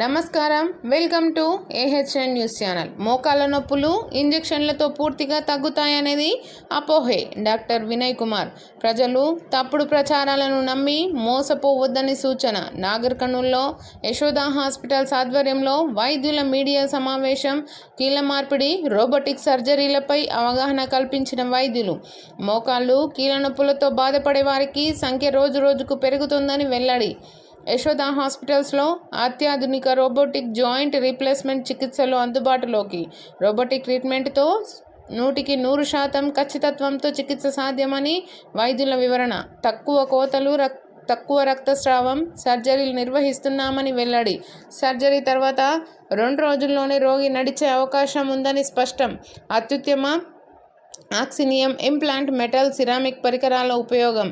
నమస్కారం, welcome to ఏహెచ్ఎన్ news channel. మోకాళ్ళ నొప్పులు ఇంజెక్షన్లతో పూర్తిగా తగ్గుతాయనేది అపోహే. డాక్టర్ వినయ్ కుమార్. ప్రజలు తప్పుడు ప్రచారాలను నమ్మి మోసపోవద్దని సూచన. నాగర్ కర్నూల్లో యశోద హాస్పిటల్స్ ఆధ్వర్యంలో వైద్యుల మీడియా సమావేశం. కీళ్ల మార్పిడి, రోబోటిక్ సర్జరీలపై అవగాహన కల్పించిన వైద్యులు. మోకాళ్ళు, కీళ్ల నొప్పులతో బాధపడే వారికి సంఖ్య రోజురోజుకు పెరుగుతుందని వెల్లడి. యశోద హాస్పిటల్స్లో అత్యాధునిక రోబోటిక్ జాయింట్ రీప్లేస్మెంట్ చికిత్సలు అందుబాటులోకి. రోబోటిక్ ట్రీట్మెంట్తో 100% ఖచ్చితత్వంతో చికిత్స సాధ్యమని వైద్యుల వివరణ. తక్కువ కోతలు, తక్కువ రక్తస్రావం, సర్జరీలు నిర్వహిస్తున్నామని వెల్లడి. సర్జరీ తర్వాత 2 రోజుల్లోనే రోగి నడిచే అవకాశం ఉందని స్పష్టం. అత్యుత్తమ ఆక్సినియం ఇంప్లాంట్, మెటల్, సిరామిక్ పరికరాల ఉపయోగం.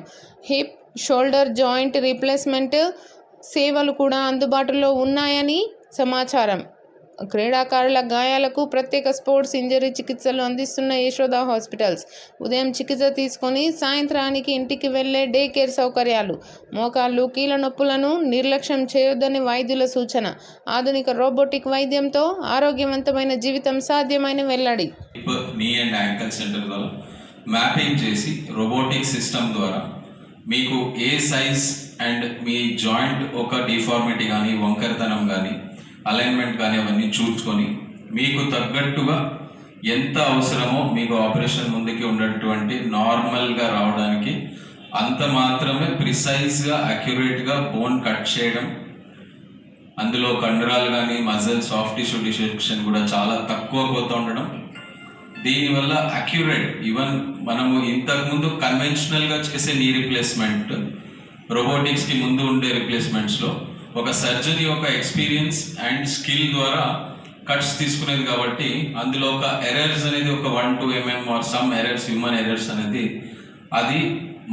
హిప్, షోల్డర్ జాయింట్ రీప్లేస్మెంట్ సేవలు కూడా అందుబాటులో ఉన్నాయని సమాచారం. క్రీడాకారుల గాయాలకు ప్రత్యేక స్పోర్ట్స్ ఇంజరీ చికిత్సలు అందిస్తున్న యశోద హాస్పిటల్స్. ఉదయం చికిత్స తీసుకొని సాయంత్రానికి ఇంటికి వెళ్లే డే కేర్ సౌకర్యాలు. మోకాళ్ళు, కీళ్ల నొప్పులను నిర్లక్ష్యం చేయొద్దని వైద్యుల సూచన. ఆధునిక రోబోటిక్ వైద్యంతో ఆరోగ్యవంతమైన జీవితం సాధ్యమని వెల్లడి. నీ అండ్ యాంకల్ సెంటర్ ద్వారా మ్యాపింగ్ చేసి రోబోటిక్ సిస్టమ్ ద్వారా మీకు ఏ సైజ్ అండ్ మీ జాయింట్ ఒక డిఫార్మిటీ కానీ, వంకరతనం కానీ, అలైన్మెంట్ కానీ అవన్నీ చూసుకొని మీకు తగ్గట్టుగా ఎంత అవసరమో మీకు ఆపరేషన్ ముందుకి ఉన్నటువంటి నార్మల్గా రావడానికి అంత మాత్రమే ప్రిసైజ్గా, అక్యురేట్గా బోన్ కట్ చేయడం. అందులో కండరాలు కానీ, మజిల్, సాఫ్ట్ టిష్యూ డిసెక్షన్ కూడా చాలా తక్కువ పోతూ ఉండడం. దీనివల్ల అక్యురేట్, ఈవెన్ మనము ఇంతకుముందు కన్వెన్షనల్గా చేసే నీ రీప్లేస్మెంట్, రోబోటిక్స్కి ముందు ఉండే రీప్లేస్మెంట్స్లో ఒక సర్జరీ ఒక ఎక్స్పీరియన్స్ అండ్ స్కిల్ ద్వారా కట్స్ తీసుకునేది కాబట్టి అందులో ఒక ఎర్రర్స్ అనేది ఒక 1-2 mm or some errors, human errors అనేది అది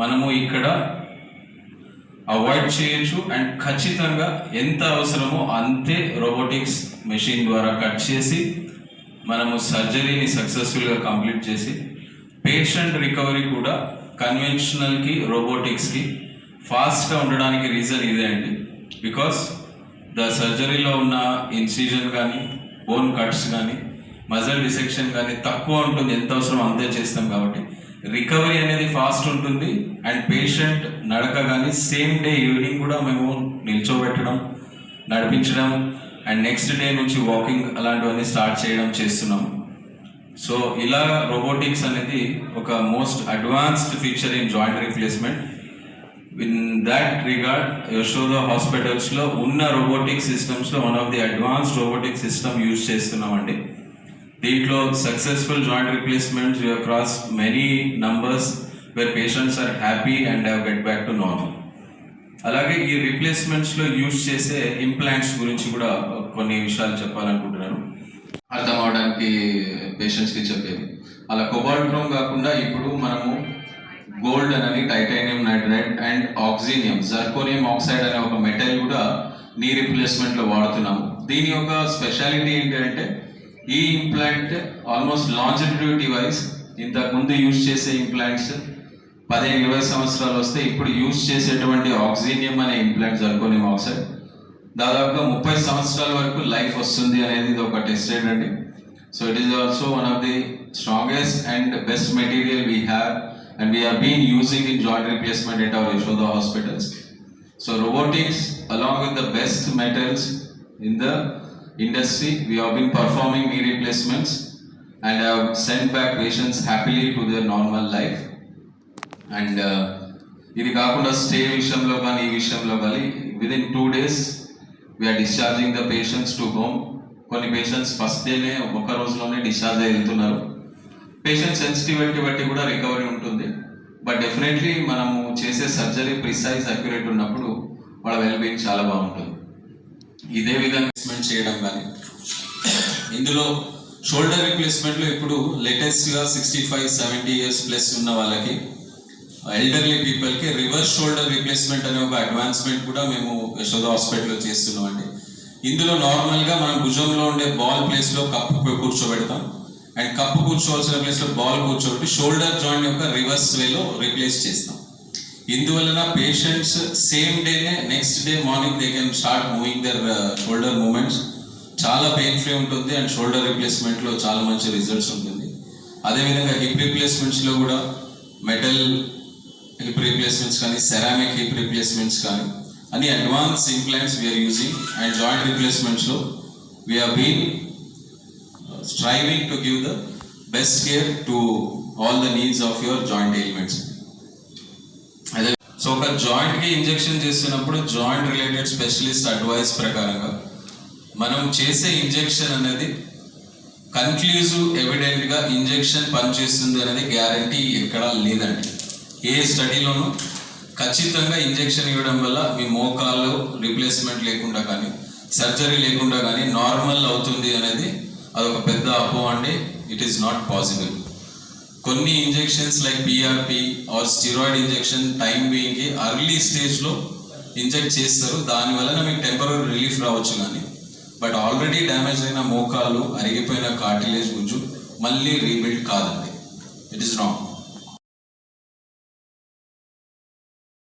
మనము ఇక్కడ అవాయిడ్ చేయొచ్చు. అండ్ ఖచ్చితంగా ఎంత అవసరమో అంతే రోబోటిక్స్ మెషిన్ ద్వారా కట్ చేసి మనము సర్జరీని సక్సెస్ఫుల్గా కంప్లీట్ చేసి పేషెంట్ రికవరీ కూడా కన్వెన్షనల్కి, రోబోటిక్స్కి ఫాస్ట్గా ఉండడానికి రీజన్ ఇదే అండి. బికాస్ ద సర్జరీలో ఉన్న ఇన్సిజన్ కానీ, బోన్ కట్స్ కానీ, మజిల్ డిసెక్షన్ కానీ తక్కువ ఉంటుంది. ఎంత అవసరం అంతే చేస్తాం కాబట్టి రికవరీ అనేది ఫాస్ట్ ఉంటుంది. అండ్ పేషెంట్ నడక కానీ సేమ్ డే ఈవినింగ్ కూడా మేము నిల్చోబెట్టడం, నడిపించడం అండ్ నెక్స్ట్ డే నుంచి వాకింగ్ అలాంటివన్నీ స్టార్ట్ చేయడం చేస్తున్నాం. సో ఇలా రోబోటిక్స్ అనేది ఒక most advanced feature in joint replacement. In that regard Yashoda హాస్పిటల్స్లో ఉన్న రోబోటిక్ సిస్టమ్స్లో one of the advanced robotic system use చేస్తున్నామండి. దీంట్లో successful joint replacements you across many numbers where patients are happy and have get back to normal. అలాగే ఈ రీప్లేస్మెంట్స్లో use చేసే implants గురించి కూడా కొన్ని విషయాలు చెప్పాలనుకుంటున్నాను, అర్థం అవడానికి పేషెంట్స్కి చెప్పేది. అలా కొబాల్ట్రోమ్ కాకుండా ఇప్పుడు మనము గోల్డ్ అని, titanium nitride and ఆక్సినియం, zirconium oxide అనే ఒక మెటల్ కూడా నీ రీప్లేస్మెంట్లో వాడుతున్నాము. దీని యొక్క స్పెషాలిటీ ఏంటంటే ఈ ఇంప్లాంట్ ఆల్మోస్ట్ లాంజిట్యూడిటీ వైజ్ ఇంతకుముందు యూజ్ చేసే ఇంప్లాంట్స్ 15-20 సంవత్సరాలు వస్తే ఇప్పుడు యూజ్ చేసేటువంటి ఆక్సినియం అనే ఇంప్లాంట్, జర్కోనియం ఆక్సైడ్ దాదాపుగా 30 సంవత్సరాల వరకు లైఫ్ వస్తుంది అనేది ఇది ఒక టెస్టెడ్ అండి. So it is also one of the strongest and best material we have and we are been using in joint replacement at our Yashoda hospitals. So robotics along with the best metals in the industry, we have been performing knee replacements and have sent back patients happily to their normal life. And ఇది కాకుండా stay విషయంలో కానీ, ఈ విషయంలో కానీ within 2 days we're discharging the patients to home. కొన్ని patients first డేనే, ఒక రోజులోనే డిశ్చార్జ్ అయి వెళ్తున్నారు. పేషెంట్ సెన్సిటివిటీ బట్టి కూడా రికవరీ ఉంటుంది. బట్ డెఫినెట్లీ మనము చేసే సర్జరీ ప్రిసైజ్, అక్యురేట్ ఉన్నప్పుడు వాళ్ళ వెల్బీయింగ్ చాలా బాగుంటుంది. ఇదే విధంగా రీప్లేస్మెంట్ చేయడం కానీ, ఇందులో షోల్డర్ రీప్లేస్మెంట్లో ఇప్పుడు లేటెస్ట్గా 65-70 years ప్లస్ ఉన్న వాళ్ళకి, ఎల్డర్లీ పీపుల్కి రివర్స్ షోల్డర్ రీప్లేస్మెంట్ అనే ఒక అడ్వాన్స్మెంట్ కూడా మేము యశోద హాస్పిటల్లో చేస్తున్నాం అండి. ఇందులో నార్మల్గా మనం భుజంలో ఉండే బాల్ ప్లేస్లో కప్పు కూర్చోబెడతాం అండ్ కప్పు కూర్చోవలసిన ప్లేస్లో బాల్ కూర్చోబెట్టి షోల్డర్ జాయింట్ యొక్క రివర్స్ వేలో రీప్లేస్ చేస్తాం. ఇందువలన పేషెంట్స్ సేమ్ డేనే next day morning they can start moving their shoulder movements. చాలా పెయిన్ ఫ్రీ ఉంటుంది అండ్ షోల్డర్ రిప్లేస్మెంట్లో చాలా మంచి రిజల్ట్స్ ఉంటుంది. అదేవిధంగా హిప్ రిప్లేస్మెంట్స్లో కూడా మెటల్ హిప్ రిప్లేస్మెంట్స్ కానీ సెరామిక్ హిప్ రిప్లేస్మెంట్స్ కానీ అన్ని advance implants we're using. And joint రిప్లేస్మెంట్స్లో we have been striving to give the best care to all the needs of your joint ailments. అదే so ఒక జాయింట్కి injection చేస్తున్నప్పుడు joint related specialist advice ప్రకారంగా మనం చేసే injection అనేది కన్క్లూజివ్ ఎవిడెంట్గా ఇంజెక్షన్ పనిచేస్తుంది అనేది గ్యారంటీ ఎక్కడా లేదండి. ఏ స్టడీలోనూ ఖచ్చితంగా ఇంజెక్షన్ ఇవ్వడం వల్ల మీ మోకాలు రిప్లేస్మెంట్ లేకుండా కానీ సర్జరీ లేకుండా కానీ నార్మల్ అవుతుంది అనేది అదొక పెద్ద అపోహ అండి. It is not possible. కొన్ని injections like PRP or steroid injection time బీయింగ్కి అర్లీ స్టేజ్లో ఇంజెక్ట్ చేస్తారు. దానివల్ల మీకు టెంపరీ రిలీఫ్ రావచ్చు కానీ బట్ ఆల్రెడీ డ్యామేజ్ అయిన మోకాలు అరిగిపోయిన కార్టిలేజ్ గుంజు మళ్ళీ రీబిల్డ్ కాదండి. It is wrong.